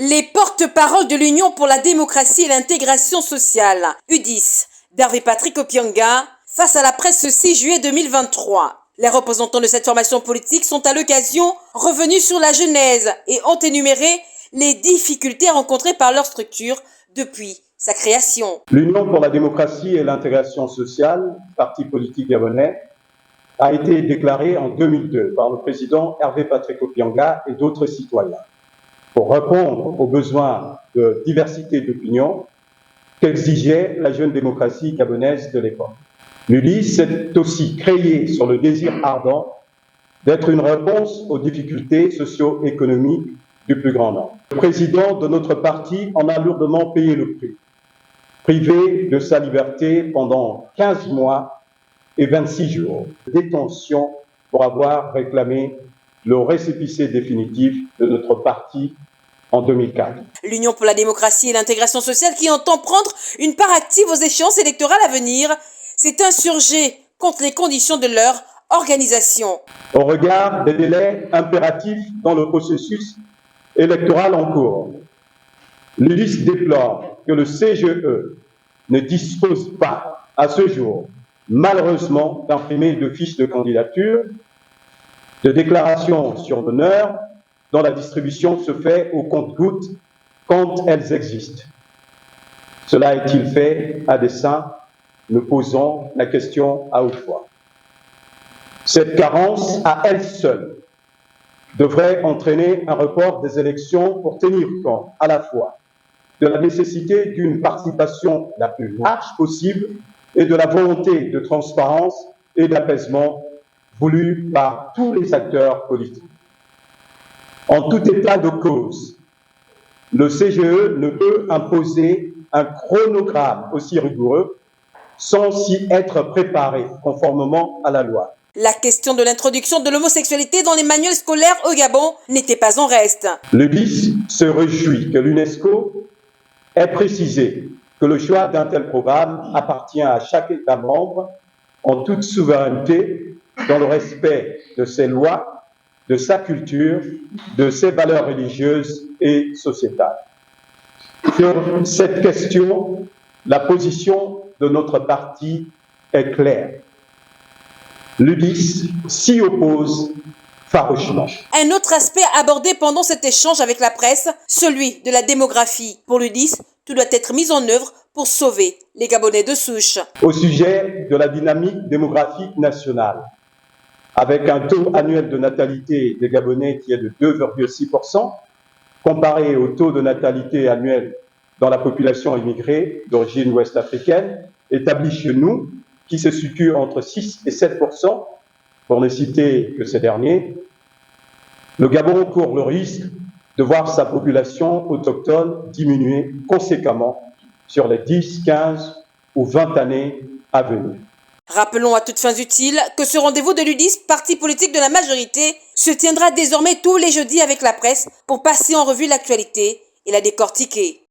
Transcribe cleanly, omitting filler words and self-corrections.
Les porte-paroles de l'Union pour la démocratie et l'intégration sociale, UDIS, d'Hervé Patrick Opianga, face à la presse ce 6 juillet 2023. Les représentants de cette formation politique sont à l'occasion revenus sur la genèse et ont énuméré les difficultés rencontrées par leur structure depuis sa création. L'Union pour la démocratie et l'intégration sociale, parti politique gabonais, a été déclarée en 2002 par le président Hervé Patrick Opianga et d'autres citoyens pour répondre aux besoins de diversité d'opinion qu'exigeait la jeune démocratie gabonaise de l'époque. L'UDIS s'est aussi créée sur le désir ardent d'être une réponse aux difficultés socio-économiques du plus grand nombre. Le président de notre parti en a lourdement payé le prix, privé de sa liberté pendant 15 mois et 26 jours de détention pour avoir réclamé le récépissé définitif de notre parti en 2004. L'Union pour la démocratie et l'intégration sociale, qui entend prendre une part active aux échéances électorales à venir, s'est insurgée contre les conditions de leur organisation. Au regard des délais impératifs dans le processus électoral en cours, l'UDIS déplore que le CGE ne dispose pas, à ce jour, malheureusement, d'imprimés de fiches de candidature, de déclarations sur l'honneur, dont la distribution se fait au compte-gouttes quand elles existent. Cela est-il fait à dessein? Nous posons la question à haute voix. Cette carence, à elle seule, devrait entraîner un report des élections pour tenir compte à la fois de la nécessité d'une participation la plus large possible et de la volonté de transparence et d'apaisement voulue par tous les acteurs politiques. En tout état de cause, le CGE ne peut imposer un chronogramme aussi rigoureux sans s'y être préparé conformément à la loi. La question de l'introduction de l'homosexualité dans les manuels scolaires au Gabon n'était pas en reste. L'UDIS se réjouit que l'UNESCO ait précisé que le choix d'un tel programme appartient à chaque État membre en toute souveraineté, dans le respect de ses lois, de sa culture, de ses valeurs religieuses et sociétales. Sur cette question, la position de notre parti est claire. L'UDIS s'y oppose farouchement. Un autre aspect abordé pendant cet échange avec la presse, celui de la démographie. Pour l'UDIS, tout doit être mis en œuvre pour sauver les Gabonais de souche. Au sujet de la dynamique démographique nationale, avec un taux annuel de natalité des Gabonais qui est de 2,6%, comparé au taux de natalité annuel dans la population immigrée d'origine ouest-africaine, établi chez nous, qui se situe entre 6 et 7%, pour ne citer que ces derniers, le Gabon court le risque de voir sa population autochtone diminuer conséquemment sur les 10, 15 ou 20 années à venir. Rappelons à toutes fins utiles que ce rendez-vous de l'UDIS, parti politique de la majorité, se tiendra désormais tous les jeudis avec la presse pour passer en revue l'actualité et la décortiquer.